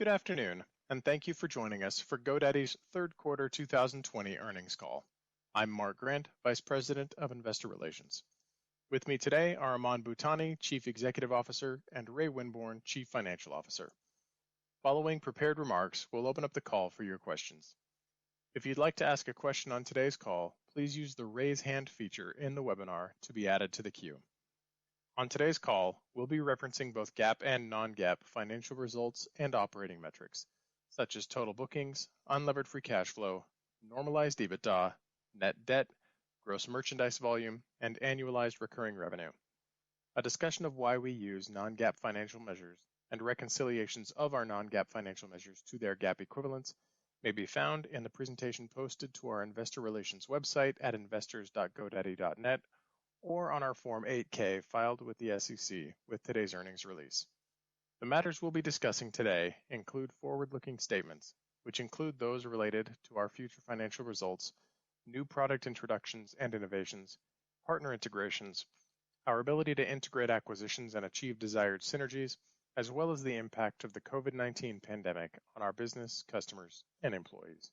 Good afternoon, and thank you for joining us for GoDaddy's third quarter 2020 earnings call. I'm Mark Grant, Vice President of Investor Relations. With me today are Aman Bhutani, Chief Executive Officer, and Ray Winborne, Chief Financial Officer. Following prepared remarks, we'll open up the call for your questions. If you'd like to ask a question on today's call, please use the Raise Hand feature in the webinar to be added to the queue. On today's call, we'll be referencing both GAAP and non-GAAP financial results and operating metrics, such as total bookings, unlevered free cash flow, normalized EBITDA, net debt, gross merchandise volume, and annualized recurring revenue. A discussion of why we use non-GAAP financial measures and reconciliations of our non-GAAP financial measures to their GAAP equivalents may be found in the presentation posted to our investor relations website at investors.godaddy.net or on our Form 8-K filed with the SEC with today's earnings release. The matters we'll be discussing today include forward-looking statements, which include those related to our future financial results, new product introductions and innovations, partner integrations, our ability to integrate acquisitions and achieve desired synergies, as well as the impact of the COVID-19 pandemic on our business, customers, and employees.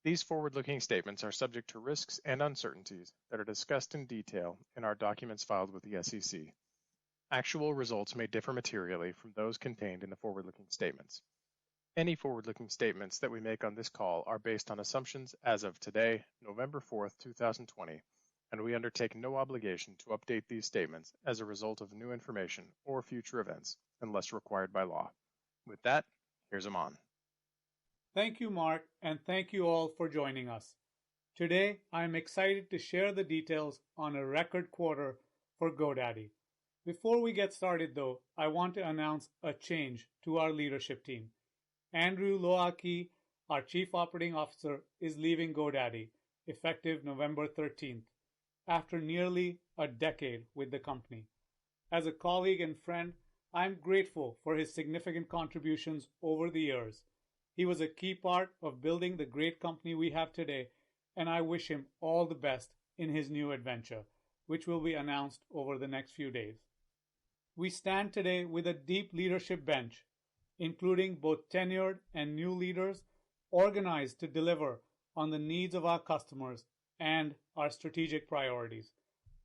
These forward-looking statements are subject to risks and uncertainties that are discussed in detail in our documents filed with the SEC. Actual results may differ materially from those contained in the forward-looking statements. Any forward-looking statements that we make on this call are based on assumptions as of today, November 4th, 2020, and we undertake no obligation to update these statements as a result of new information or future events, unless required by law. With that, here's Aman. Thank you, Mark, and thank you all for joining us. Today, I am excited to share the details on a record quarter for GoDaddy. Before we get started, though, I want to announce a change to our leadership team. Andrew Loaki, our Chief Operating Officer, is leaving GoDaddy effective November 13th, after nearly a decade with the company. As a colleague and friend, I'm grateful for his significant contributions over the years. He was a key part of building the great company we have today, and I wish him all the best in his new adventure, which will be announced over the next few days. We stand today with a deep leadership bench, including both tenured and new leaders, organized to deliver on the needs of our customers and our strategic priorities.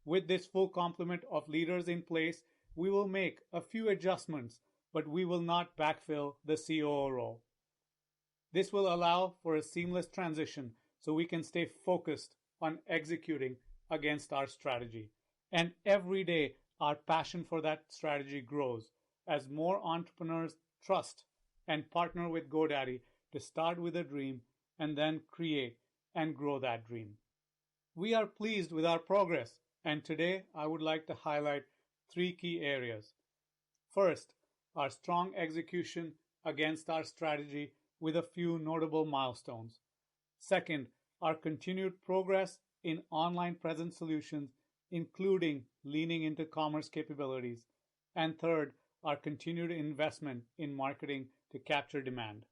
With this full complement of leaders in place, we will make a few adjustments, but we will not backfill the COO role. This will allow for a seamless transition so we can stay focused on executing against our strategy. And every day, our passion for that strategy grows as more entrepreneurs trust and partner with GoDaddy to start with a dream and then create and grow that dream. We are pleased with our progress, and today I would like to highlight three key areas. First, our strong execution against our strategy with a few notable milestones. Second, our continued progress in online presence solutions, including leaning into commerce capabilities. And third, our continued investment in marketing to capture demand.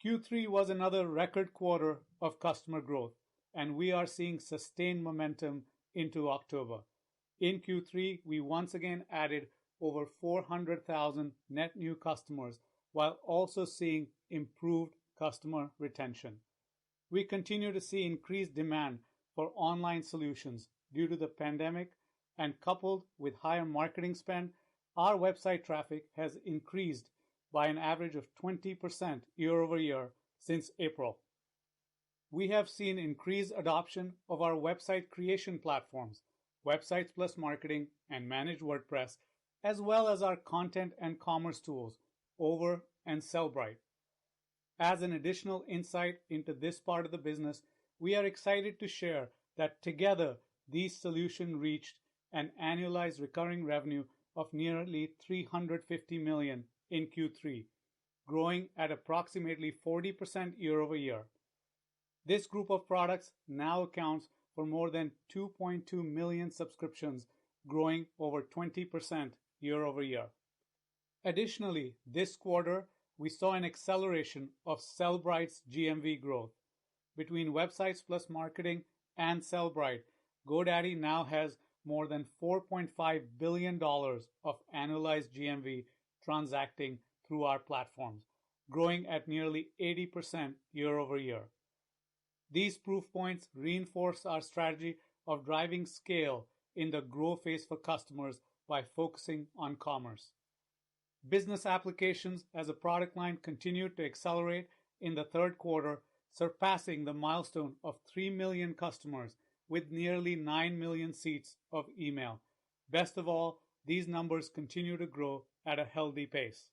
Q3 was another record quarter of customer growth, and we are seeing sustained momentum into October. In Q3, we once again added over 400,000 net new customers, while also seeing improved customer retention. We continue to see increased demand for online solutions due to the pandemic, and coupled with higher marketing spend, our website traffic has increased by an average of 20% year over year since April. We have seen increased adoption of our website creation platforms, Websites Plus Marketing and Managed WordPress, as well as our content and commerce tools, Over and Sellbrite. As an additional insight into this part of the business, we are excited to share that together these solutions reached an annualized recurring revenue of nearly $350 million in Q3, growing at approximately 40% year over year. This group of products now accounts for more than 2.2 million subscriptions, growing over 20% year over year. Additionally, this quarter, we saw an acceleration of Sellbrite's GMV growth. Between Websites Plus Marketing and Sellbrite, GoDaddy now has more than $4.5 billion of annualized GMV transacting through our platforms, growing at nearly 80% year over year. These proof points reinforce our strategy of driving scale in the grow phase for customers by focusing on commerce. Business applications as a product line continued to accelerate in the third quarter, surpassing the milestone of 3 million customers with nearly 9 million seats of email. Best of all, these numbers continue to grow at a healthy pace.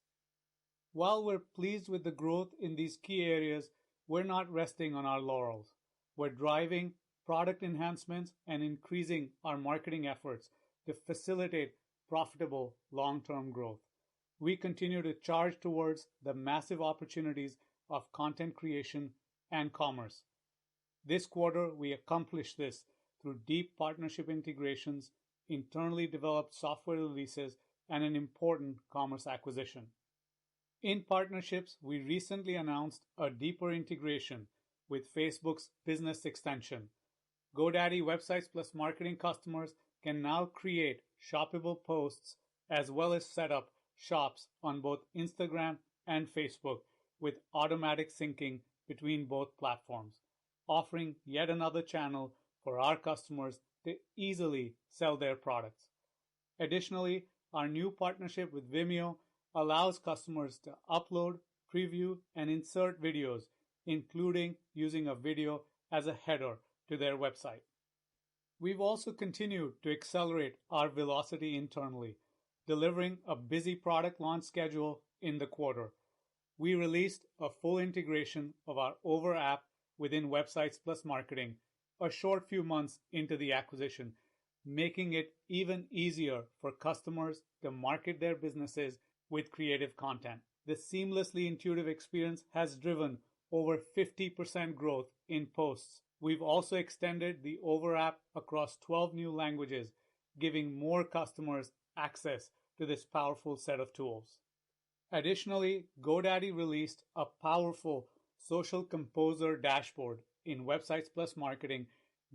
While we're pleased with the growth in these key areas, we're not resting on our laurels. We're driving product enhancements and increasing our marketing efforts to facilitate profitable long-term growth. We continue to charge towards the massive opportunities of content creation and commerce. This quarter, we accomplished this through deep partnership integrations, internally developed software releases, and an important commerce acquisition. In partnerships, we recently announced a deeper integration with Facebook's business extension. GoDaddy Websites Plus Marketing customers can now create shoppable posts as well as set up shops on both Instagram and Facebook with automatic syncing between both platforms, offering yet another channel for our customers to easily sell their products. Additionally, our new partnership with Vimeo allows customers to upload, preview, and insert videos, including using a video as a header to their website. We've also continued to accelerate our velocity internally, delivering a busy product launch schedule in the quarter. We released a full integration of our Over app within Websites Plus Marketing a short few months into the acquisition, making it even easier for customers to market their businesses with creative content. The seamlessly intuitive experience has driven over 50% growth in posts. We've also extended the Over app across 12 new languages, giving more customers access to this powerful set of tools. Additionally, GoDaddy released a powerful social composer dashboard in Websites Plus Marketing,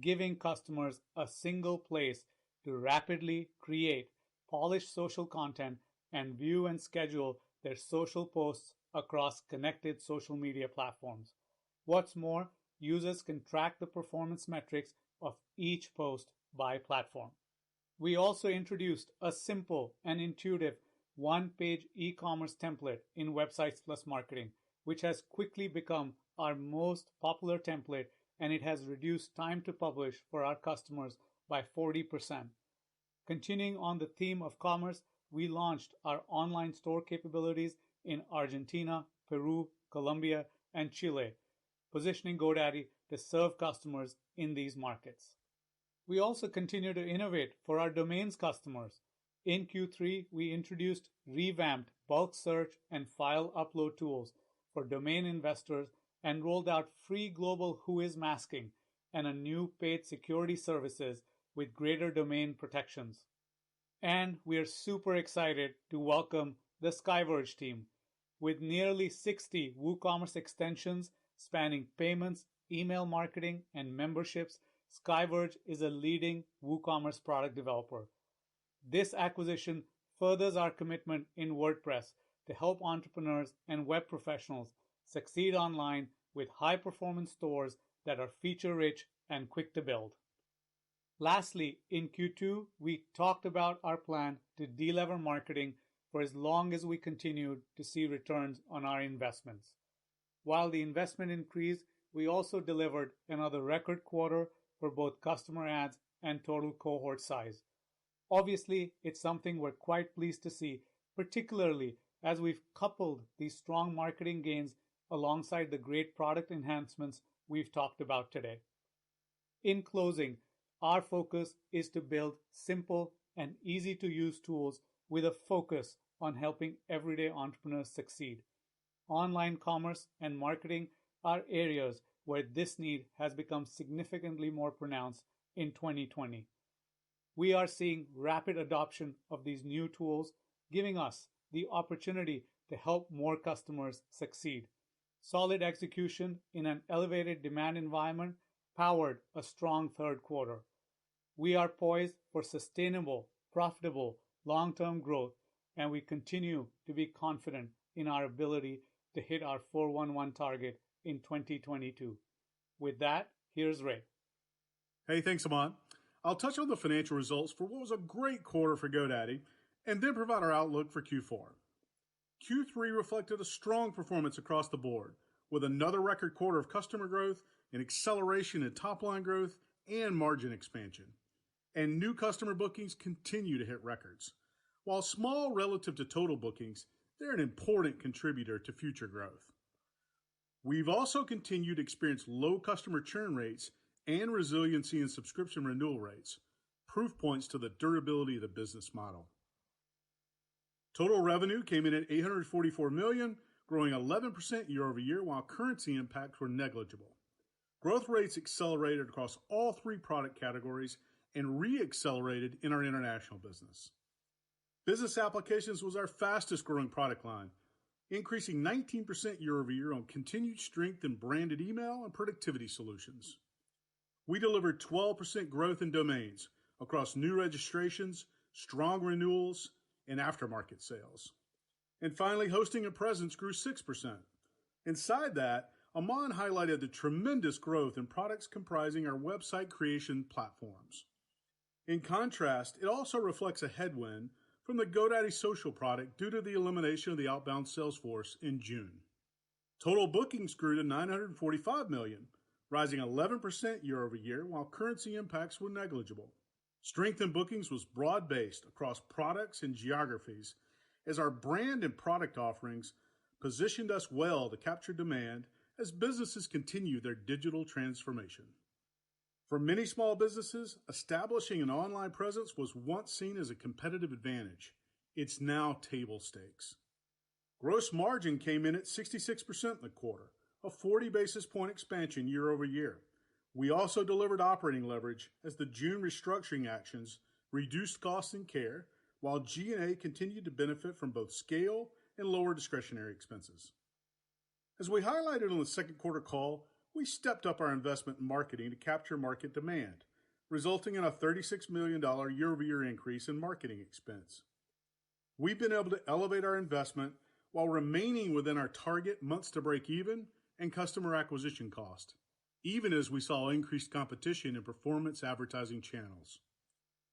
giving customers a single place to rapidly create polished social content and view and schedule their social posts across connected social media platforms. What's more, users can track the performance metrics of each post by platform. We also introduced a simple and intuitive one-page e-commerce template in Websites Plus Marketing, which has quickly become our most popular template, and it has reduced time to publish for our customers by 40%. Continuing on the theme of commerce, we launched our online store capabilities in Argentina, Peru, Colombia, and Chile, positioning GoDaddy to serve customers in these markets. We also continue to innovate for our domains customers. In Q3, we introduced revamped bulk search and file upload tools for domain investors and rolled out free global Whois masking and a new paid security services with greater domain protections. And we are super excited to welcome the Skyverge team. With nearly 60 WooCommerce extensions spanning payments, email marketing, and memberships, Skyverge is a leading WooCommerce product developer. This acquisition furthers our commitment in WordPress to help entrepreneurs and web professionals succeed online with high-performance stores that are feature-rich and quick to build. Lastly, in Q2, we talked about our plan to delever marketing for as long as we continued to see returns on our investments. While the investment increased, we also delivered another record quarter for both customer adds and total cohort size. Obviously, it's something we're quite pleased to see, particularly as we've coupled these strong marketing gains alongside the great product enhancements we've talked about today. In closing, our focus is to build simple and easy-to-use tools with a focus on helping everyday entrepreneurs succeed. Online commerce and marketing are areas where this need has become significantly more pronounced in 2020. We are seeing rapid adoption of these new tools, giving us the opportunity to help more customers succeed. Solid execution in an elevated demand environment powered a strong third quarter. We are poised for sustainable, profitable, long-term growth, and we continue to be confident in our ability to hit our 411 target in 2022. With that, here's Ray. Hey, thanks, Aman. I'll touch on the financial results for what was a great quarter for GoDaddy and then provide our outlook for Q4. Q3 reflected a strong performance across the board, with another record quarter of customer growth, an acceleration in top-line growth, and margin expansion. And new customer bookings continue to hit records. While small relative to total bookings, they're an important contributor to future growth. We've also continued to experience low customer churn rates and resiliency in subscription renewal rates, proof points to the durability of the business model. Total revenue came in at $844 million, growing 11% year over year, while currency impacts were negligible. Growth rates accelerated across all three product categories and re-accelerated in our international business. Business applications was our fastest growing product line, increasing 19% year over year on continued strength in branded email and productivity solutions. We delivered 12% growth in domains across new registrations, strong renewals, and aftermarket sales. And finally, hosting and presence grew 6%. Inside that, Aman highlighted the tremendous growth in products comprising our website creation platforms. In contrast, it also reflects a headwind from the GoDaddy Social product due to the elimination of the outbound sales force in June. Total bookings grew to $945 million, rising 11% year over year, while currency impacts were negligible. Strength in bookings was broad-based across products and geographies, as our brand and product offerings positioned us well to capture demand as businesses continue their digital transformation. For many small businesses, establishing an online presence was once seen as a competitive advantage. It's now table stakes. Gross margin came in at 66% in the quarter, a 40 basis point expansion year over year. We also delivered operating leverage as the June restructuring actions reduced costs in care, while G&A continued to benefit from both scale and lower discretionary expenses. As we highlighted on the second quarter call, we stepped up our investment in marketing to capture market demand, resulting in a $36 million year-over-year increase in marketing expense. We've been able to elevate our investment while remaining within our target months to break even and customer acquisition cost, even as we saw increased competition in performance advertising channels.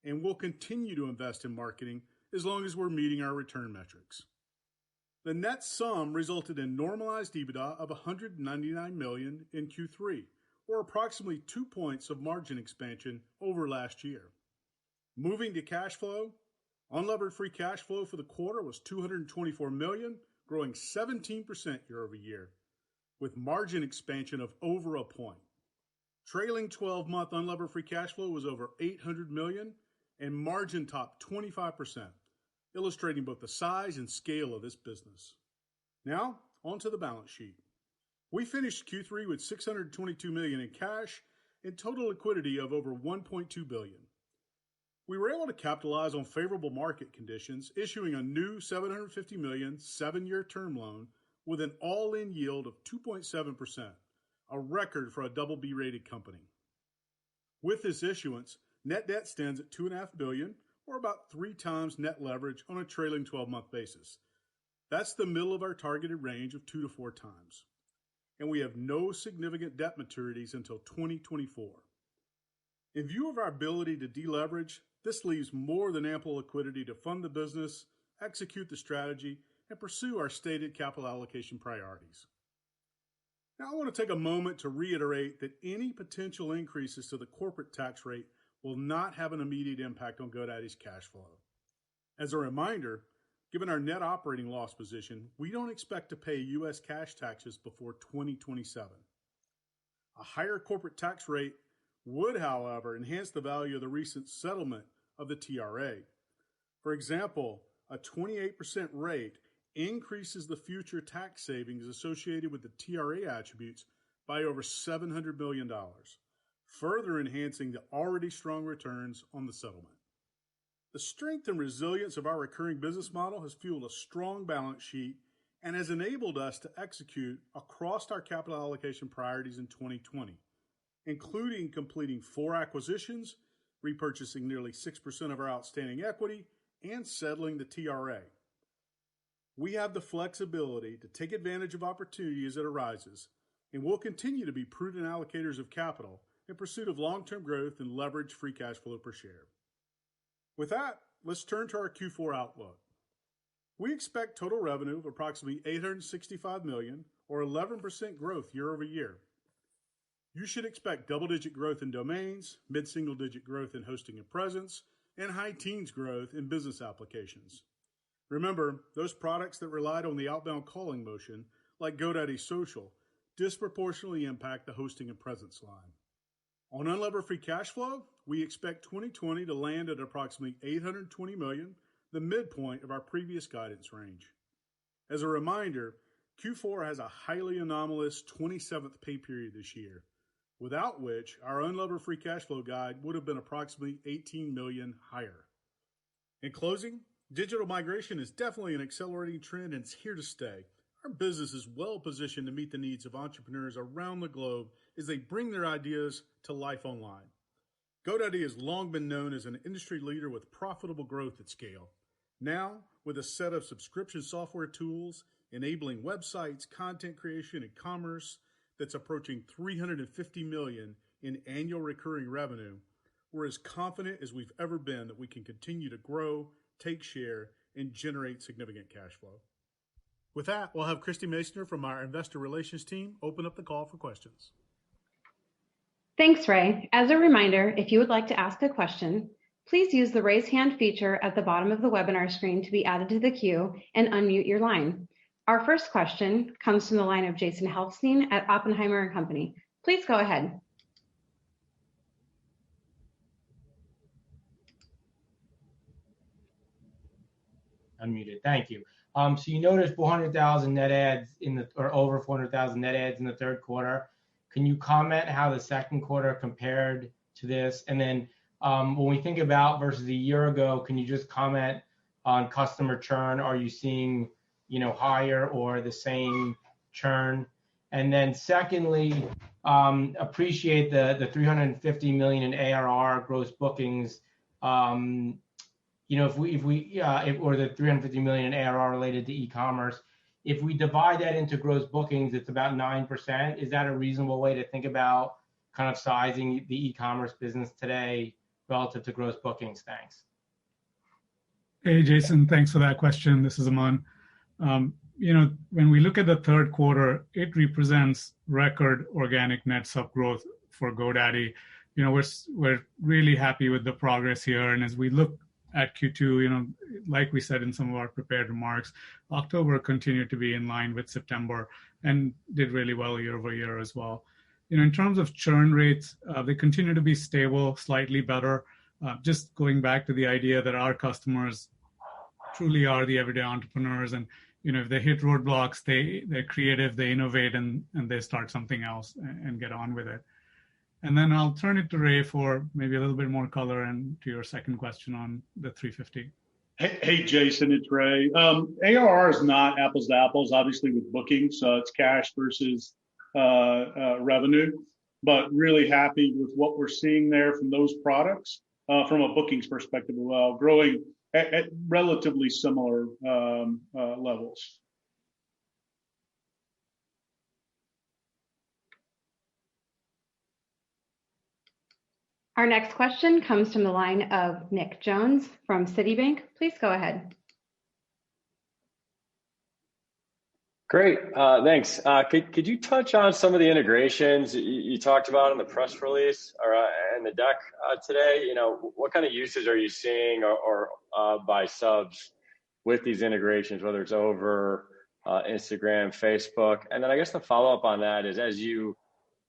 And we'll continue to invest in marketing as long as we're meeting our return metrics. The net sum resulted in normalized EBITDA of $199 million in Q3, or approximately 2 points of margin expansion over last year. Moving to cash flow, unlevered free cash flow for the quarter was $224 million, growing 17% year over year, with margin expansion of over a point. Trailing 12-month unlevered free cash flow was over $800 million, and margin topped 25%. Illustrating both the size and scale of this business. Now, onto the balance sheet. We finished Q3 with $622 million in cash and total liquidity of over $1.2 billion. We were able to capitalize on favorable market conditions, issuing a new $750 million 7-year term loan with an all-in yield of 2.7%, a record for a BB rated company. With this issuance, net debt stands at $2.5 billion, or about 3 times net leverage on a trailing 12-month basis. That's the middle of our targeted range of 2 to 4 times. And we have no significant debt maturities until 2024. In view of our ability to deleverage, this leaves more than ample liquidity to fund the business, execute the strategy, and pursue our stated capital allocation priorities. Now I want to take a moment to reiterate that any potential increases to the corporate tax rate will not have an immediate impact on GoDaddy's cash flow. As a reminder, given our net operating loss position, we don't expect to pay U.S. cash taxes before 2027. A higher corporate tax rate would, however, enhance the value of the recent settlement of the TRA. For example, a 28% rate increases the future tax savings associated with the TRA attributes by over $700 million. Further enhancing the already strong returns on the settlement. The strength and resilience of our recurring business model has fueled a strong balance sheet and has enabled us to execute across our capital allocation priorities in 2020, including completing 4 acquisitions, repurchasing nearly 6% of our outstanding equity, and settling the TRA. We have the flexibility to take advantage of opportunity as it arises, and we'll continue to be prudent allocators of capital in pursuit of long-term growth and leverage free cash flow per share. With that, let's turn to our Q4 outlook. We expect total revenue of approximately $865 million, or 11% growth year over year. You should expect double-digit growth in domains, mid-single-digit growth in hosting and presence, and high teens growth in business applications. Remember, those products that relied on the outbound calling motion, like GoDaddy Social, disproportionately impact the hosting and presence line. On unlevered free cash flow, we expect 2020 to land at approximately $820 million, the midpoint of our previous guidance range. As a reminder, Q4 has a highly anomalous 27th pay period this year, without which our unlevered free cash flow guide would have been approximately $18 million higher. In closing, digital migration is definitely an accelerating trend and it's here to stay. Our business is well positioned to meet the needs of entrepreneurs around the globe as they bring their ideas to life online. GoDaddy has long been known as an industry leader with profitable growth at scale. Now, with a set of subscription software tools enabling websites, content creation, and commerce that's approaching $350 million in annual recurring revenue, we're as confident as we've ever been that we can continue to grow, take share, and generate significant cash flow. With that, we'll have Christy Masoner from our investor relations team open up the call for questions. Thanks, Ray. As a reminder, if you would like to ask a question, please use the raise hand feature at the bottom of the webinar screen to be added to the queue and unmute your line. Our first question comes from the line of Jason Helfstein at Oppenheimer & Company. Please go ahead. Unmuted. Thank you. So you noticed 400,000 net adds or over 400,000 net adds in the third quarter. Can you comment how the second quarter compared to this? And then when we think about versus a year ago, can you just comment on customer churn? Are you seeing, higher or the same churn? And then secondly, appreciate the 350 million in ARR gross bookings. If the 350 million in ARR related to e-commerce, if we divide that into gross bookings, it's about 9%. Is that a reasonable way to think about kind of sizing the e-commerce business today relative to gross bookings? Thanks. Hey, Jason, thanks for that question. This is Aman. When we look at the third quarter, it represents record organic net sub growth for GoDaddy. We're really happy with the progress here. And as we look at Q2, like we said in some of our prepared remarks, October continued to be in line with September and did really well year over year as well. In terms of churn rates, they continue to be stable, slightly better. Just going back to the idea that our customers truly are the everyday entrepreneurs, and if they hit roadblocks, they're creative, they innovate, and they start something else and get on with it. And then I'll turn it to Ray for maybe a little bit more color and to your second question on the 350. Hey, Jason, it's Ray. ARR is not apples to apples, obviously, with bookings. It's cash versus revenue, but really happy with what we're seeing there from those products from a bookings perspective as well, growing at relatively similar levels. Our next question comes from the line of Nick Jones from Citibank. Please go ahead. Great, thanks. Could you touch on some of the integrations you talked about in the press release or in the deck today? What kind of uses are you seeing or by subs with these integrations, whether it's over Instagram, Facebook? And then I guess the follow-up on that is, as you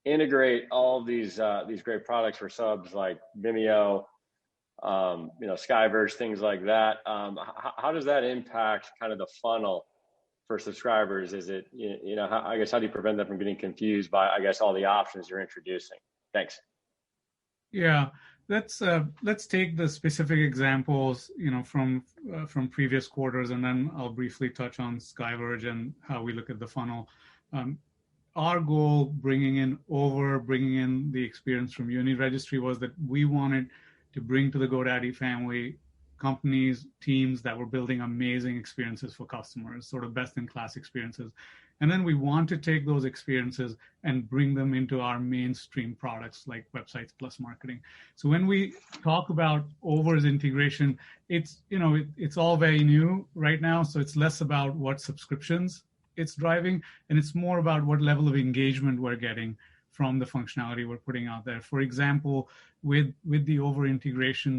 integrate all of these great products for subs like Vimeo, Skyverge, things like that, how does that impact kind of the funnel for subscribers? Is it, how do you prevent them from getting confused by, all the options you're introducing? Thanks. Yeah, let's take the specific examples, from previous quarters, and then I'll briefly touch on Skyverge and how we look at the funnel. Our goal, bringing in the experience from Uni Registry, was that we wanted to bring to the GoDaddy family companies, teams that were building amazing experiences for customers, sort of best-in-class experiences. And then we want to take those experiences and bring them into our mainstream products like Websites + Marketing. So when we talk about Over's integration, it's all very new right now. So it's less about what subscriptions it's driving, and it's more about what level of engagement we're getting from the functionality we're putting out there. For example, with the Over integration,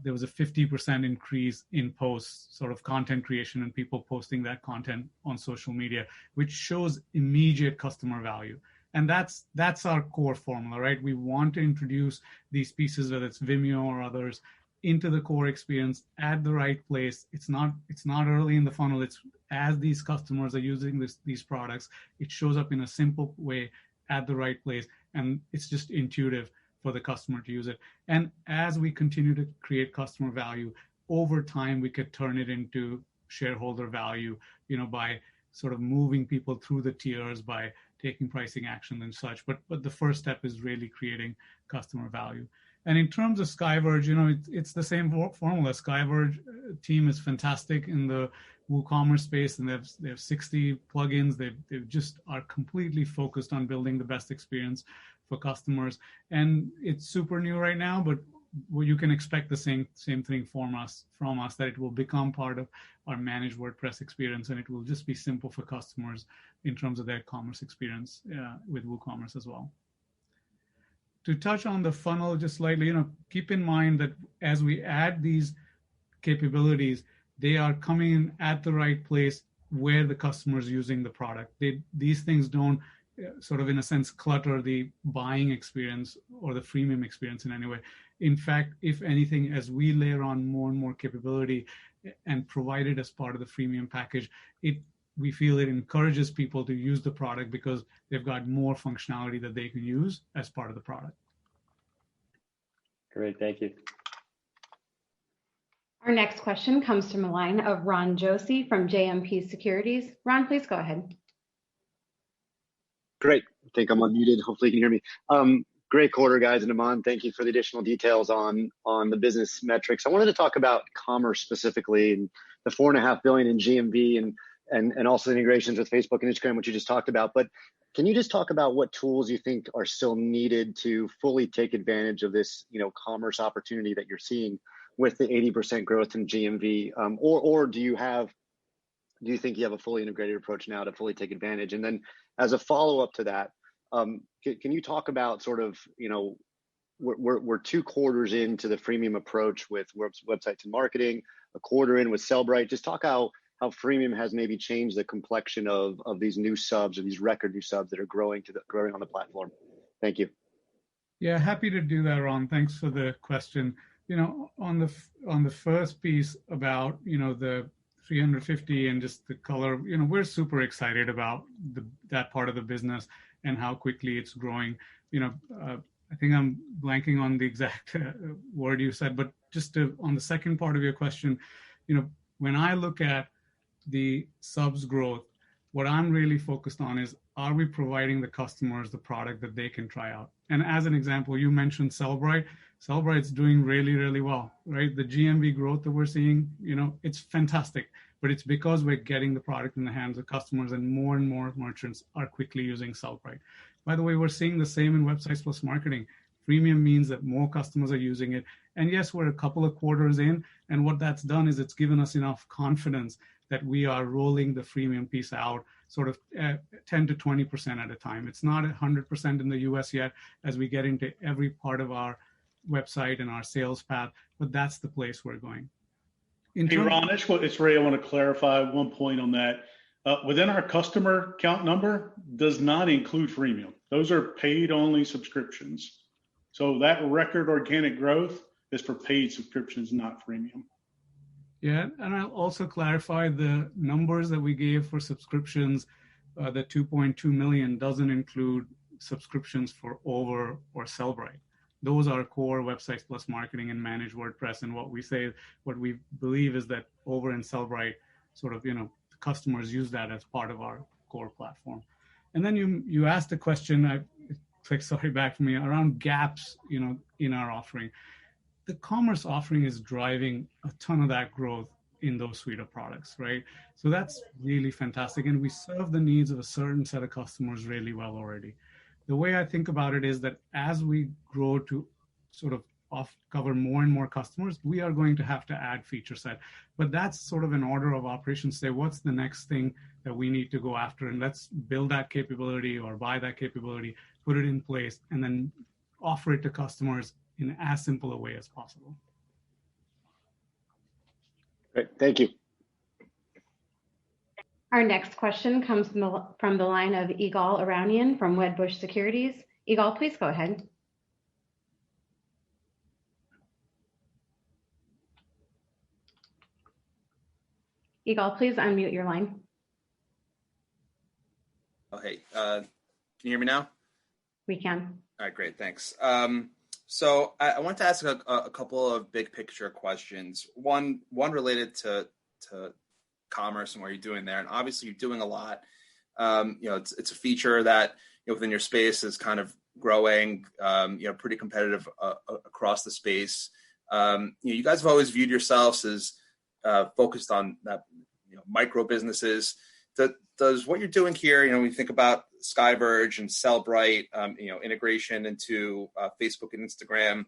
there was a 50% increase in posts, sort of content creation and people posting that content on social media, which shows immediate customer value. And that's our core formula, right? We want to introduce these pieces, whether it's Vimeo or others, into the core experience at the right place. It's not early in the funnel. It's as these customers are using these products, it shows up in a simple way at the right place, and it's just intuitive for the customer to use it. And as we continue to create customer value, over time, we could turn it into shareholder value, by sort of moving people through the tiers, by taking pricing action and such. But the first step is really creating customer value. And in terms of SkyVerge, it's the same formula. SkyVerge team is fantastic in the WooCommerce space, and they have 60 plugins. They just are completely focused on building the best experience for customers. And it's super new right now, but you can expect the same thing from us, that it will become part of our managed WordPress experience, and it will just be simple for customers in terms of their commerce experience with WooCommerce as well. To touch on the funnel just slightly, keep in mind that as we add these capabilities, they are coming in at the right place where the customer is using the product. These things don't sort of, in a sense, clutter the buying experience or the freemium experience in any way. In fact, if anything, as we layer on more and more capability and provide it as part of the freemium package, we feel it encourages people to use the product because they've got more functionality that they can use as part of the product. Great, thank you. Our next question comes from the line of Ron Josey from JMP Securities. Ron, please go ahead. Great. I think I'm unmuted. Hopefully you can hear me. Great quarter, guys. And Aman, thank you for the additional details on the business metrics. I wanted to talk about commerce specifically, and the $4.5 billion in GMV and also the integrations with Facebook and Instagram, which you just talked about. But can you just talk about what tools you think are still needed to fully take advantage of this, commerce opportunity that you're seeing with the 80% growth in GMV? Or do you think you have a fully integrated approach now to fully take advantage? And then as a follow-up to that, can you talk about sort of, we're 2 quarters into the freemium approach with Websites + Marketing, a quarter in with Sellbrite. Just talk how freemium has maybe changed the complexion of these new subs, or these record new subs that are growing on the platform. Thank you. Yeah, happy to do that, Ron. Thanks for the question. On the first piece about, the 350 and just the color, we're super excited about that part of the business and how quickly it's growing. I think I'm blanking on the exact word you said, but just on the second part of your question, when I look at the subs growth, what I'm really focused on is, are we providing the customers the product that they can try out? And as an example, you mentioned Sellbrite. Sellbrite's doing really, really well, right? The GMV growth that we're seeing, it's fantastic, but it's because we're getting the product in the hands of customers, and more merchants are quickly using Sellbrite. By the way, we're seeing the same in Websites + Marketing. Freemium means that more customers are using it. And yes, we're a couple of quarters in, and what that's done is it's given us enough confidence that we are rolling the freemium piece out sort of 10 to 20% at a time. It's not 100% in the US yet as we get into every part of our website and our sales path, but that's the place we're going. Hey, Ron, it's Ray. I want to clarify one point on that. Within our customer count number does not include freemium. Those are paid only subscriptions. So that record organic growth is for paid subscriptions, not freemium. Yeah, and I'll also clarify the numbers that we gave for subscriptions. The 2.2 million doesn't include subscriptions for Over or Sellbrite. Those are core Websites + Marketing and managed WordPress. And what we believe is that Over and Sellbrite sort of, the customers use that as part of our core platform. And then you asked a question, sorry, back to me, around gaps, in our offering. the commerce offering is driving a ton of that growth in those suite of products, right? So that's really fantastic. And we serve the needs of a certain set of customers really well already. The way I think about it is that as we grow to sort of cover more and more customers, we are going to have to add feature set. But that's sort of an order of operations. Say, what's the next thing that we need to go after? And let's build that capability or buy that capability, put it in place, and then offer it to customers in as simple a way as possible. Great, thank you. Our next question comes from the line of Ygal Arounian from Wedbush Securities. Ygal, please go ahead. Ygal, please unmute your line. Oh, hey, can you hear me now? We can. All right, great, thanks. So I want to ask a couple of big picture questions. One related to commerce and what you're doing there, and obviously you're doing a lot. It's a feature that within your space is kind of growing. Pretty competitive across the space. You guys have always viewed yourselves as focused on that, micro businesses. Does what you're doing here, when you think about Skyverge and Sellbrite, integration into Facebook and Instagram,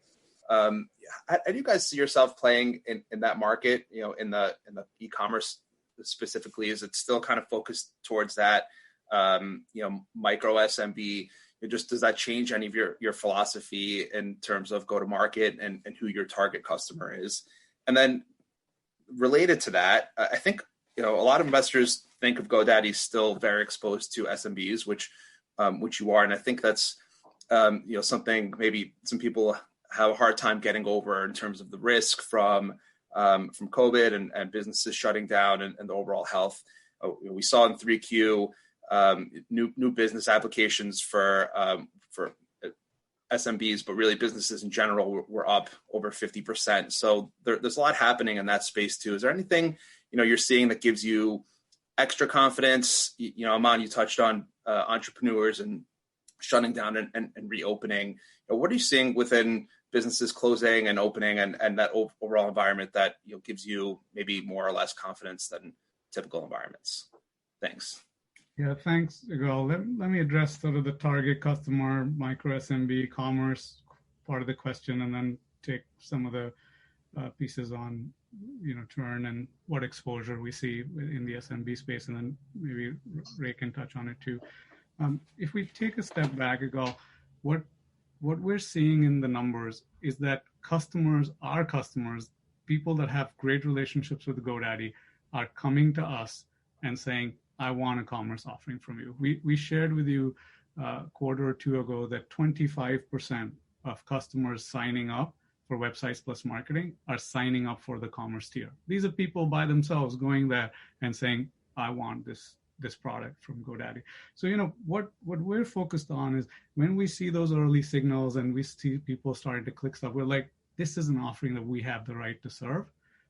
how do you guys see yourself playing in that market? In the e-commerce specifically, is it still kind of focused towards that, micro SMB? Does that change any of your philosophy in terms of go to market and who your target customer is? And then related to that, I think a lot of investors think of GoDaddy still very exposed to SMBs, which you are, and I think that's something maybe some people have a hard time getting over in terms of the risk from COVID and businesses shutting down and the overall health. We saw in 3Q new business applications for SMBs, but really businesses in general were up over 50%. So there's a lot happening in that space too. Is there anything you're seeing that gives you extra confidence? Aman, you touched on entrepreneurs and shutting down and reopening. What are you seeing within businesses closing and opening and that overall environment that gives you maybe more or less confidence than typical environments? Thanks. Yeah, thanks, Ygal. Let me address sort of the target customer, micro SMB, commerce part of the question, and then take some of the pieces on churn and what exposure we see in the SMB space, and then maybe Ray can touch on it too. If we take a step back, Ygal, what we're seeing in the numbers is that our customers, people that have great relationships with GoDaddy, are coming to us and saying, I want a commerce offering from you. We shared with you a quarter or two ago that 25% of customers signing up for Websites + Marketing are signing up for the commerce tier. These are people by themselves going there and saying, I want this product from GoDaddy. So, what we're focused on is when we see those early signals and we see people starting to click stuff, we're like, this is an offering that we have the right to serve,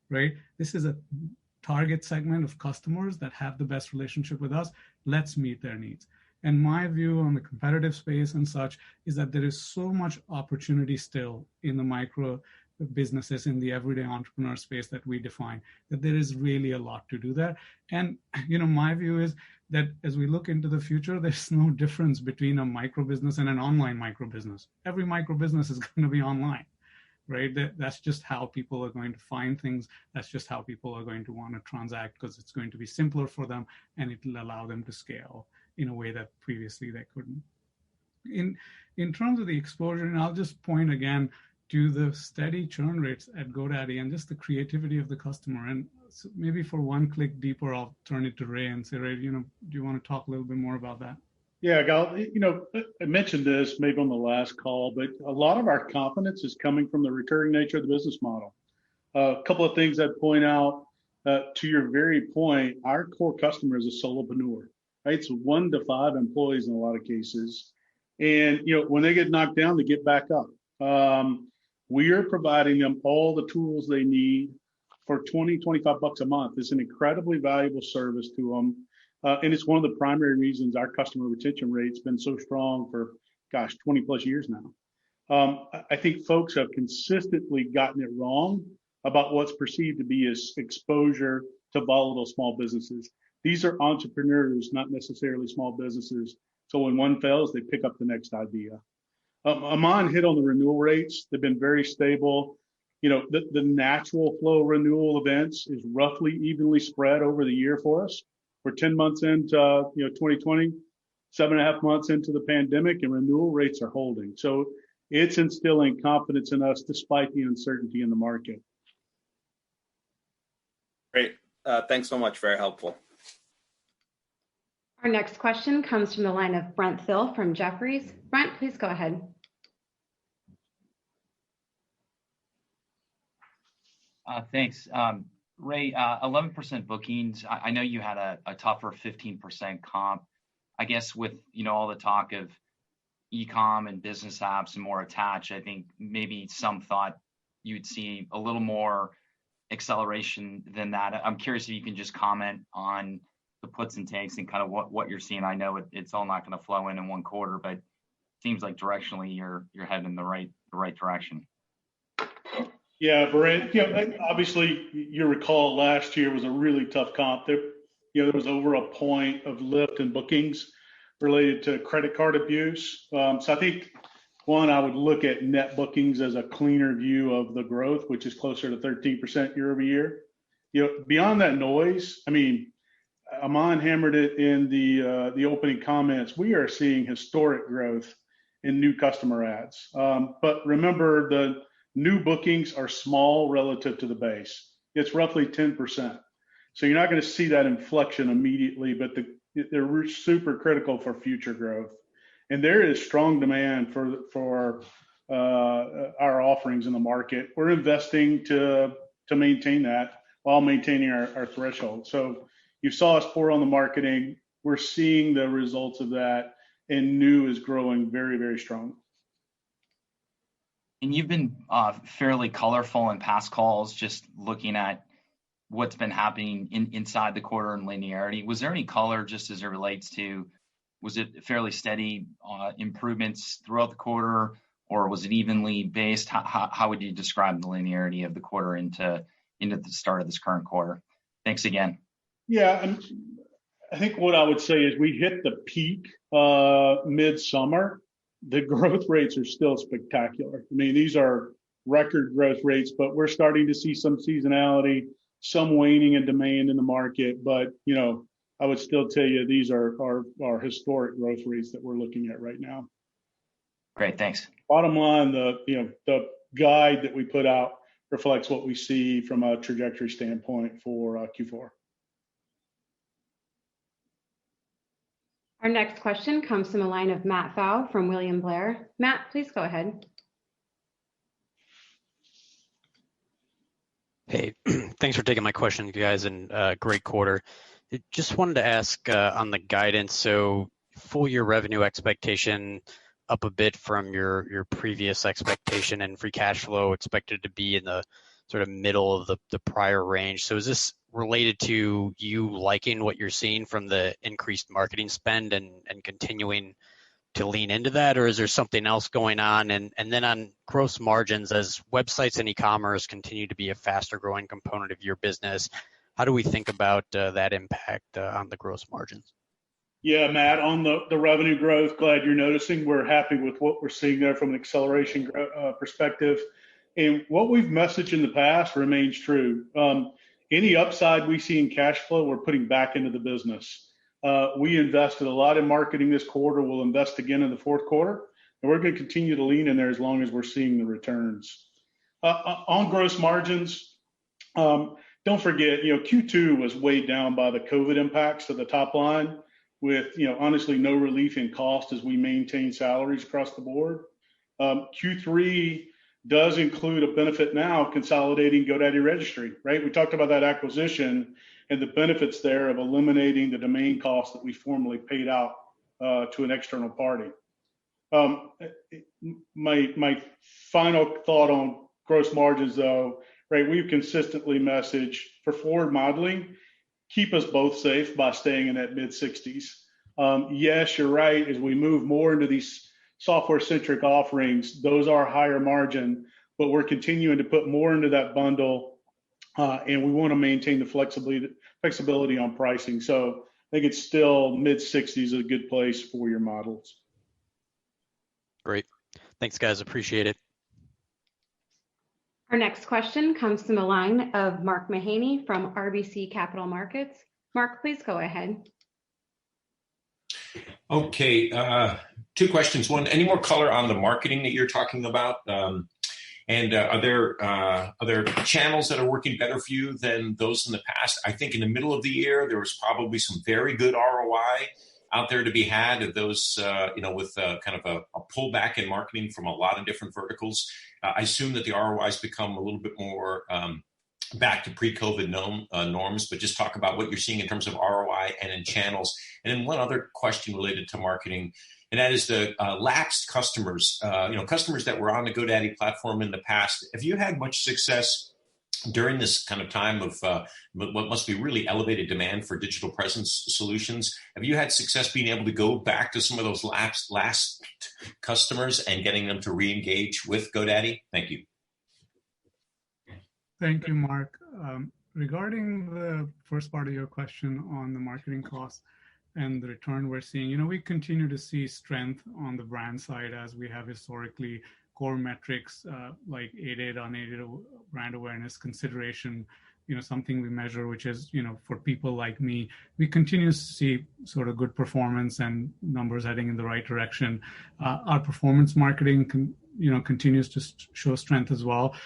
right? This is a target segment of customers that have the best relationship with us. Let's meet their needs. And my view on the competitive space and such is that there is so much opportunity still in the micro businesses, in the everyday entrepreneur space that we define, that there is really a lot to do there. And, my view is that as we look into the future, there's no difference between a micro business and an online micro business. Every micro business is going to be online, right? That's just how people are going to find things. That's just how people are going to want to transact, because it's going to be simpler for them and it will allow them to scale in a way that previously they couldn't. In terms of the exposure, and I'll just point again to the steady churn rates at GoDaddy and just the creativity of the customer. And so maybe for one click deeper, I'll turn it to Ray and say, Ray, do you want to talk a little bit more about that? Yeah, Gal, I mentioned this maybe on the last call, but a lot of our confidence is coming from the recurring nature of the business model. A couple of things I'd point out, to your very point, our core customer is a solopreneur, right? It's 1 to 5 employees in a lot of cases. And, when they get knocked down, they get back up. We are providing them all the tools they need for $20-25 a month. It's an incredibly valuable service to them. And it's one of the primary reasons our customer retention rate's been so strong for, 20 plus years now. I think folks have consistently gotten it wrong about what's perceived to be as exposure to volatile small businesses. These are entrepreneurs, not necessarily small businesses. So when one fails, they pick up the next idea. Aman hit on the renewal rates. They've been very stable. The natural flow renewal events is roughly evenly spread over the year for us. We're 10 months into 2020, 7.5 months into the pandemic, and renewal rates are holding. So it's instilling confidence in us despite the uncertainty in the market. Great. Thanks so much. Very helpful. Our next question comes from the line of Brent Thill from Jefferies. Brent, please go ahead. Thanks. Ray, 11% bookings. I know you had a tougher 15% comp. I guess with all the talk of e-com and business apps and more attached, I think maybe some thought you'd see a little more acceleration than that. I'm curious if you can just comment on the puts and takes and kind of what you're seeing. I know it's all not going to flow in one quarter, but it seems like directionally you're heading in the right direction. Yeah, Brent. Obviously you recall last year was a really tough comp. There was over a point of lift in bookings related to credit card abuse. So I think I would look at net bookings as a cleaner view of the growth, which is closer to 13% year over year. Beyond that noise, Aman hammered it in the opening comments. We are seeing historic growth in new customer adds. But remember, the new bookings are small relative to the base. It's roughly 10%. So you're not going to see that inflection immediately, but they're super critical for future growth. And there is strong demand for our offerings in the market. We're investing to maintain that while maintaining our threshold. So you saw us pour on the marketing. We're seeing the results of that, and new is growing very, very strong. And you've been fairly colorful in past calls, just looking at what's been happening inside the quarter and linearity. Was there any color just as it relates to, was it fairly steady improvements throughout the quarter, or was it evenly based? How would you describe the linearity of the quarter into the start of this current quarter? Thanks again. Yeah, I think what I would say is we hit the peak midsummer. The growth rates are still spectacular. These are record growth rates, but we're starting to see some seasonality, some waning in demand in the market. But, I would still tell you these are historic growth rates that we're looking at right now. Great, thanks. Bottom line, the guide that we put out reflects what we see from a trajectory standpoint for Q4. Our next question comes from the line of Matt Pfau from William Blair. Matt, please go ahead. Hey, thanks for taking my question, you guys, and great quarter. Just wanted to ask on the guidance. So full year revenue expectation up a bit from your previous expectation, and free cash flow expected to be in the sort of middle of the prior range. So is this related to you liking what you're seeing from the increased marketing spend and continuing to lean into that, or is there something else going on? And then on gross margins, as websites and e-commerce continue to be a faster growing component of your business, how do we think about that impact on the gross margins? Yeah, Matt, on the revenue growth, glad you're noticing. We're happy with what we're seeing there from an acceleration perspective. And what we've messaged in the past remains true. Any upside we see in cash flow, we're putting back into the business. We invested a lot in marketing this quarter. We'll invest again in the fourth quarter, and we're going to continue to lean in there as long as we're seeing the returns. On gross margins, don't forget, Q2 was weighed down by the COVID impacts to the top line with, honestly, no relief in cost as we maintain salaries across the board. Q3 does include a benefit now consolidating GoDaddy Registry, right? We talked about that acquisition and the benefits there of eliminating the domain costs that we formerly paid out to an external party. My final thought on gross margins, though, right? We've consistently messaged for forward modeling, keep us both safe by staying in that mid-60s. Yes, you're right. As we move more into these software-centric offerings, those are higher margin, but we're continuing to put more into that bundle, and we want to maintain the flexibility on pricing. So I think it's still mid-60s is a good place for your models. Great. Thanks, guys. Appreciate it. Our next question comes from the line of Mark Mahaney from RBC Capital Markets. Mark, please go ahead. Okay, two questions. One, any more color on the marketing that you're talking about? And are there channels that are working better for you than those in the past? I think in the middle of the year, there was probably some very good ROI out there to be had of those, with kind of a pullback in marketing from a lot of different verticals. I assume that the ROI has become a little bit more back to pre-COVID norms, but just talk about what you're seeing in terms of ROI and in channels. And then one other question related to marketing, and that is the lapsed customers, customers that were on the GoDaddy platform in the past. Have you had much success during this kind of time of what must be really elevated demand for digital presence solutions? Have you had success being able to go back to some of those last customers and getting them to re-engage with GoDaddy? Thank you. Thank you, Mark. Regarding the first part of your question on the marketing costs and the return we're seeing, we continue to see strength on the brand side as we have historically. Core metrics like aided, unaided brand awareness, consideration, something we measure, which is, for people like me, we continue to see sort of good performance and numbers heading in the right direction. Our performance marketing continues to show strength as well.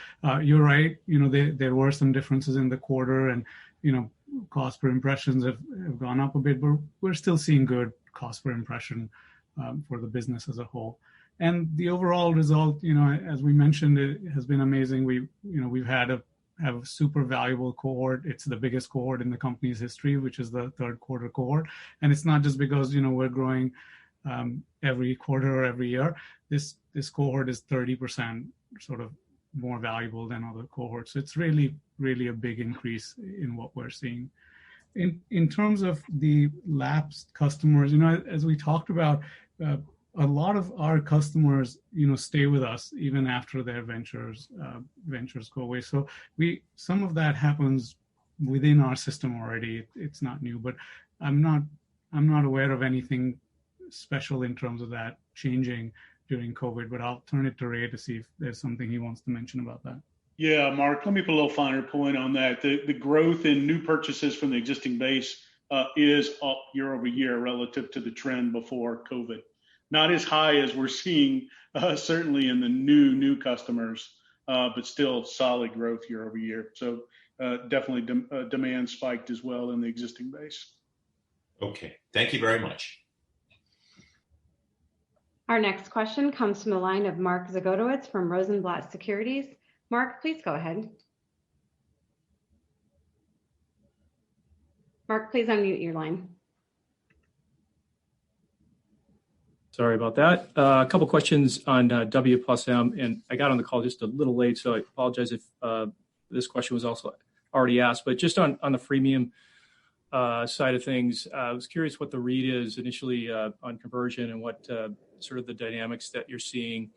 You're right, there were some differences in the quarter, and cost per impressions have gone up a bit, but we're still seeing good cost per impression for the business as a whole. And the overall result, as we mentioned, it has been amazing. We've have a super valuable cohort. It's the biggest cohort in the company's history, which is the third quarter cohort. And it's not just because we're growing every quarter or every year. This cohort is 30% sort of more valuable than other cohorts. So it's really, really a big increase in what we're seeing. In terms of the lapsed customers, as we talked about, a lot of our customers, stay with us even after their ventures go away. So some of that happens within our system already. It's not new, but I'm not aware of anything special in terms of that changing during COVID. But I'll turn it to Ray to see if there's something he wants to mention about that. Yeah, Mark, let me put a little finer point on that. The growth in new purchases from the existing base is up year over year relative to the trend before COVID. Not as high as we're seeing certainly in the new customers, but still solid growth year over year. So definitely demand spiked as well in the existing base. Okay, thank you very much. Our next question comes from the line of Mark Zagodowicz from Rosenblatt Securities. Mark, please go ahead. Mark, please unmute your line. Sorry about that. A couple questions on W plus M, and I got on the call just a little late, so I apologize if this question was also already asked. But just on the freemium side of things, I was curious what the read is initially on conversion and what sort of the dynamics that you're seeing.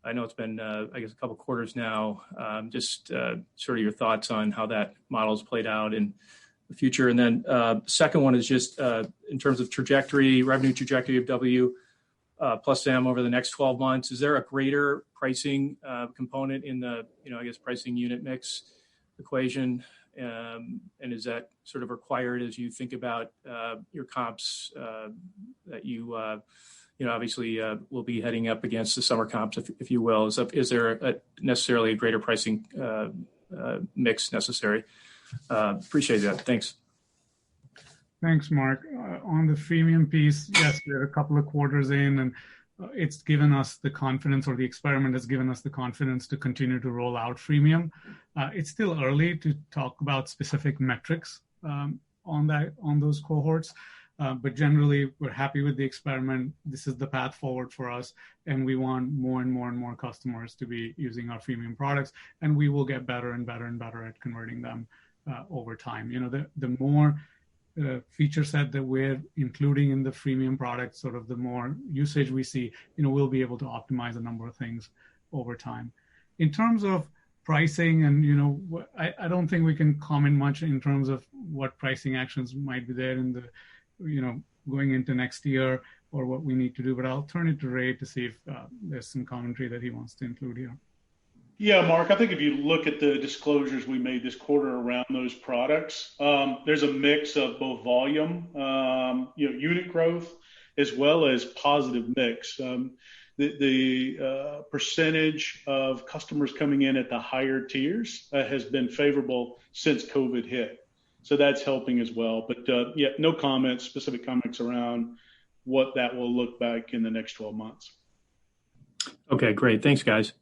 I know it's been, I guess, a couple quarters now. Just sort of your thoughts on how that model's played out in the future. And then the second one is just in terms of revenue trajectory of W plus M over the next 12 months. Is there a greater pricing component in the, I guess, pricing unit mix equation? And is that sort of required as you think about your comps that you obviously will be heading up against the summer comps, if you will? Is there necessarily a greater pricing mix necessary? Appreciate that. Thanks. Thanks, Mark. On the freemium piece, yes, we're a couple of quarters in, and it's given us the confidence, or the experiment has given us the confidence to continue to roll out freemium. It's still early to talk about specific metrics on those cohorts, but generally we're happy with the experiment. This is the path forward for us, and we want more and more and more customers to be using our freemium products, and we will get better and better and better at converting them over time. The more feature set that we're including in the freemium product, sort of the more usage we see, we'll be able to optimize a number of things over time. In terms of pricing, and I don't think we can comment much in terms of what pricing actions might be there in the, going into next year or what we need to do. But I'll turn it to Ray to see if there's some commentary that he wants to include here. Yeah, Mark, I think if you look at the disclosures we made this quarter around those products, there's a mix of both volume, unit growth, as well as positive mix. The percentage of customers coming in at the higher tiers has been favorable since COVID hit. So that's helping as well. But no comments, specific comments around what that will look like in the next 12 months. Okay, great. Thanks, guys.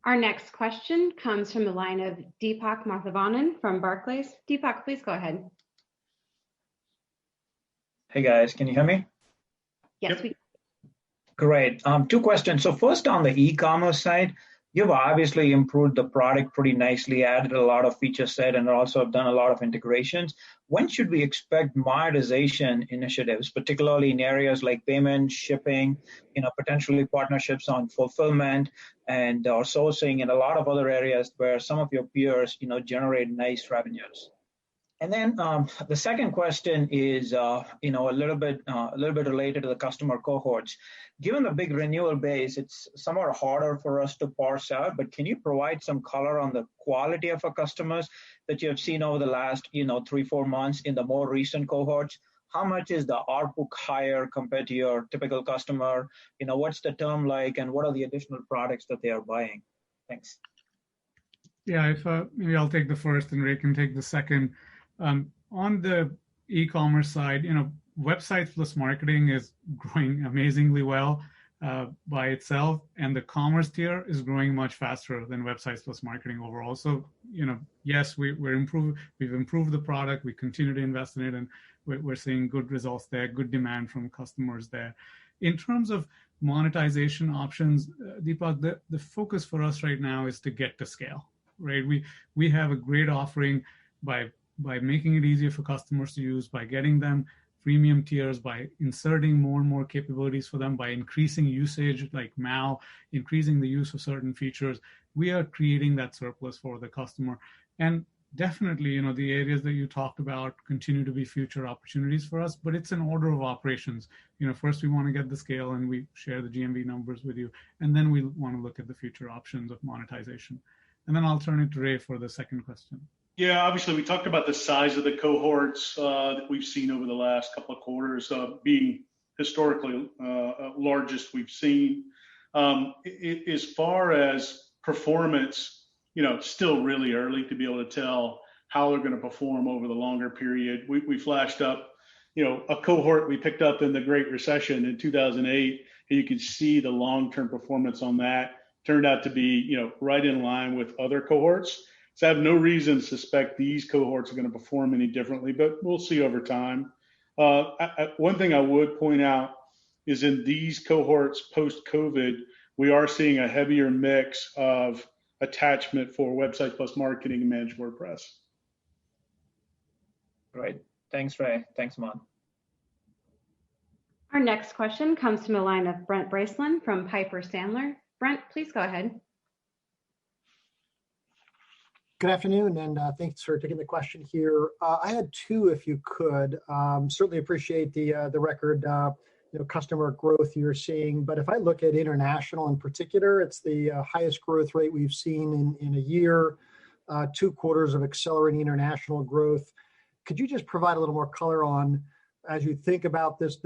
Our next question comes from the line of Deepak Mathivanan from Barclays. Deepak, please go ahead. Hey guys, can you hear me? Yes, we. Great. Two questions. So first, on the e-commerce side, you've obviously improved the product pretty nicely, added a lot of feature set, and also have done a lot of integrations. When should we expect monetization initiatives, particularly in areas like payment, shipping, potentially partnerships on fulfillment and or sourcing, and a lot of other areas where some of your peers, generate nice revenues? And then the second question is, a little bit related to the customer cohorts. Given the big renewal base, it's somewhat harder for us to parse out. But can you provide some color on the quality of our customers that you have seen over the last, 3-4 months in the more recent cohorts? How much is the ARPU higher compared to your typical customer? What's the term like, and what are the additional products that they are buying? Thanks. Yeah, maybe I'll take the first, and Ray can take the second. On the e-commerce side, Websites Plus Marketing is growing amazingly well by itself, and the commerce tier is growing much faster than Websites Plus Marketing overall. So, yes, we've improved the product, we continue to invest in it, and we're seeing good results there, good demand from customers there. In terms of monetization options, Deepak, the focus for us right now is to get to scale, right? We have a great offering by making it easier for customers to use, by getting them freemium tiers, by inserting more and more capabilities for them, by increasing usage like MAU, increasing the use of certain features. We are creating that surplus for the customer. And definitely, the areas that you talked about continue to be future opportunities for us, but it's an order of operations. First we want to get the scale, and we share the GMV numbers with you, and then we want to look at the future options of monetization. And then I'll turn it to Ray for the second question. Yeah, obviously we talked about the size of the cohorts that we've seen over the last couple of quarters being historically largest we've seen. As far as performance, still really early to be able to tell how they're going to perform over the longer period. We flashed up, a cohort we picked up in the Great Recession in 2008, and you can see the long-term performance on that turned out to be, right in line with other cohorts. So I have no reason to suspect these cohorts are going to perform any differently, but we'll see over time. One thing I would point out is in these cohorts post-COVID, we are seeing a heavier mix of attachment for Websites Plus Marketing and Managed WordPress. Great. Thanks, Ray. Thanks, Aman. Our next question comes from the line of Brent Bracelin from Piper Sandler. Brent, please go ahead. Good afternoon, and thanks for taking the question here. I had two, if you could. Certainly appreciate the record customer growth you're seeing, but if I look at international in particular, it's the highest growth rate we've seen in a year, 2 quarters of accelerating international growth. Could you just provide a little more color on, as you think about this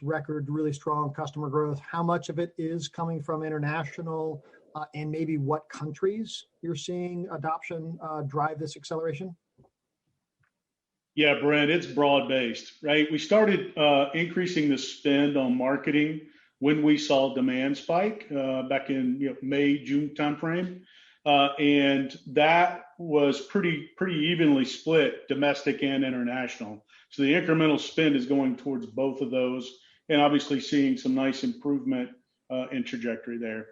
record, really strong customer growth, how much of it is coming from international? And maybe what countries you're seeing adoption drive this acceleration? Yeah, Brent, it's broad-based, right? We started increasing the spend on marketing when we saw demand spike back in May, June timeframe. And that was pretty evenly split, domestic and international. So the incremental spend is going towards both of those, and obviously seeing some nice improvement in trajectory there.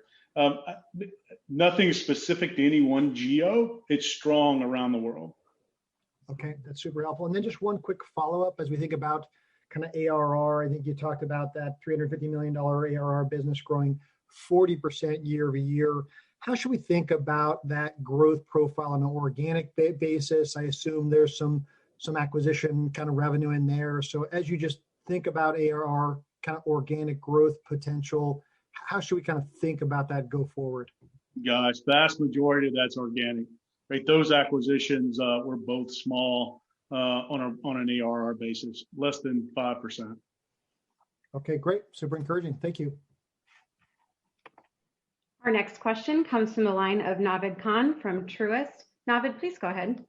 Nothing specific to any one geo. It's strong around the world. Okay, that's super helpful. And then just one quick follow-up as we think about kind of ARR. I think you talked about that $350 million ARR business growing 40% year over year. How should we think about that growth profile on an organic basis? I assume there's some acquisition kind of revenue in there. So as you just think about ARR kind of organic growth potential, how should we kind of think about that go forward? Gosh, vast majority of that's organic, right? Those acquisitions were both small on an ARR basis, less than 5%. Okay, great. Super encouraging. Thank you. Our next question comes from the line of Naved Khan from Truist. Naved, please go ahead.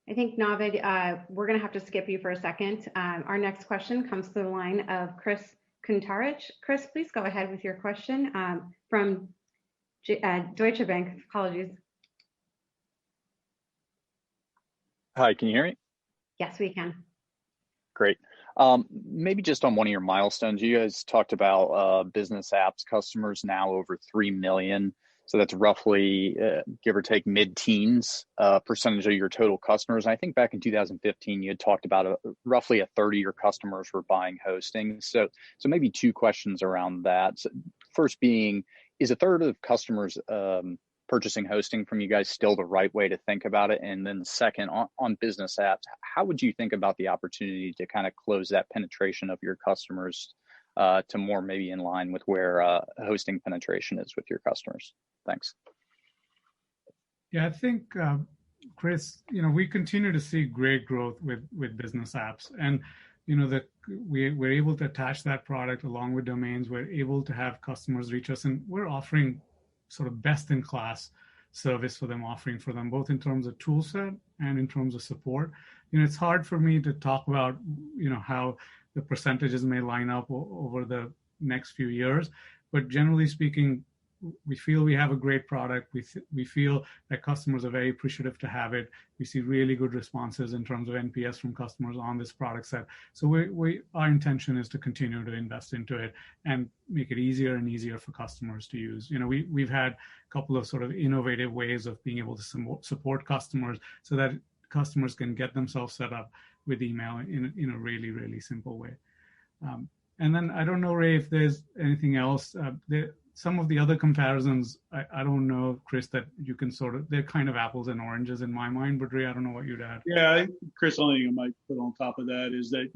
I think, Naved, we're going to have to skip you for a second. Our next question comes to the line of Chris Kuntarich. Chris, please go ahead with your question from Deutsche Bank. Apologies. Hi, can you hear me? Yes, we can. Great. Maybe just on one of your milestones, you guys talked about business apps customers now over 3 million. So that's roughly, give or take, mid-teens percentage of your total customers. And I think back in 2015, you had talked about roughly a third of your customers were buying hosting. So maybe two questions around that. So first being, is a third of customers purchasing hosting from you guys still the right way to think about it? And then second, on business apps, how would you think about the opportunity to kind of close that penetration of your customers to more maybe in line with where hosting penetration is with your customers? Thanks. Yeah, I think, Chris, we continue to see great growth with business apps, and that we're able to attach that product along with domains. We're able to have customers reach us, and we're offering sort of best-in-class service for them, offering for them both in terms of tool set and in terms of support. It's hard for me to talk about how the percentages may line up over the next few years, but generally speaking, we feel we have a great product. We feel that customers are very appreciative to have it. We see really good responses in terms of NPS from customers on this product set. So our intention is to continue to invest into it and make it easier and easier for customers to use. We've had a couple of sort of innovative ways of being able to support customers so that customers can get themselves set up with email in a really, really simple way. And then I don't know, Ray, if there's anything else. Some of the other comparisons, I don't know, Chris, that you can they're kind of apples and oranges in my mind, but Ray, I don't know what you'd add. Yeah, Chris, the only thing I might put on top of that is that,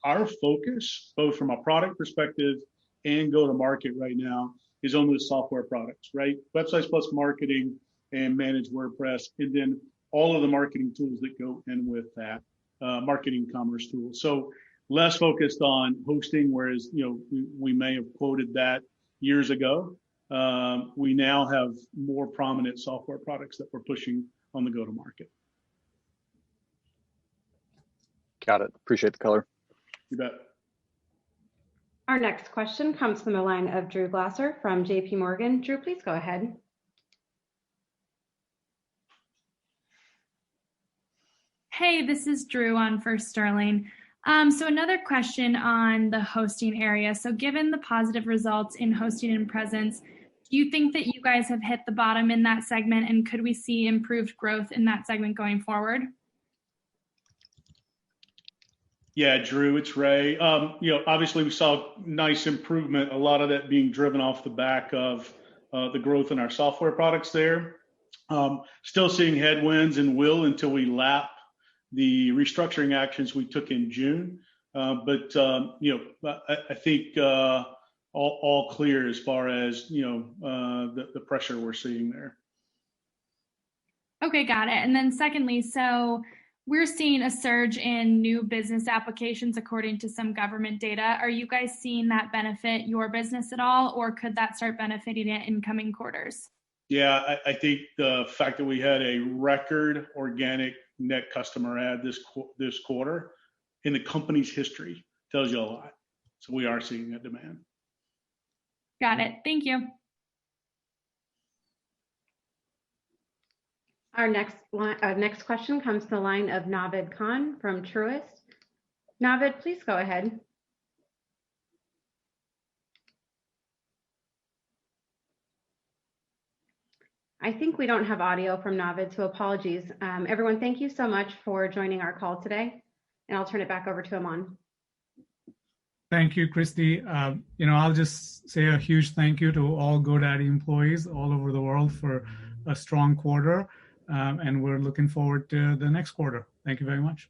our focus, both from a product perspective and go to market right now, is on those software products, right? Websites Plus Marketing and Managed WordPress, and then all of the marketing tools that go in with that, marketing commerce tools. So less focused on hosting, whereas, we may have quoted that years ago. We now have more prominent software products that we're pushing on the go-to-market. Got it. Appreciate the color. You bet. Our next question comes from the line of Drew Glasser from JP Morgan. Drew, please go ahead. Hey, this is Drew on for Sterling. So another question on the hosting area. So given the positive results in hosting and presence, do you think that you guys have hit the bottom in that segment, and could we see improved growth in that segment going forward? Yeah, Drew, it's Ray. Obviously we saw nice improvement, a lot of that being driven off the back of the growth in our software products there. Still seeing headwinds and will until we lap the restructuring actions we took in June. But I think all clear as far as, the pressure we're seeing there. Okay, got it. And then secondly, so we're seeing a surge in new business applications according to some government data. Are you guys seeing that benefit your business at all, or could that start benefiting it in coming quarters? Yeah, I think the fact that we had a record organic net customer add this quarter in the company's history tells you a lot. So we are seeing that demand. Got it. Thank you. Our next question comes to the line of Naved Khan from Truist. Naved, please go ahead. I think we don't have audio from Navid, so apologies. Everyone, thank you so much for joining our call today, and I'll turn it back over to Aman. Thank you, Christy. I'll just say a huge thank you to all GoDaddy employees all over the world for a strong quarter, and we're looking forward to the next quarter. Thank you very much.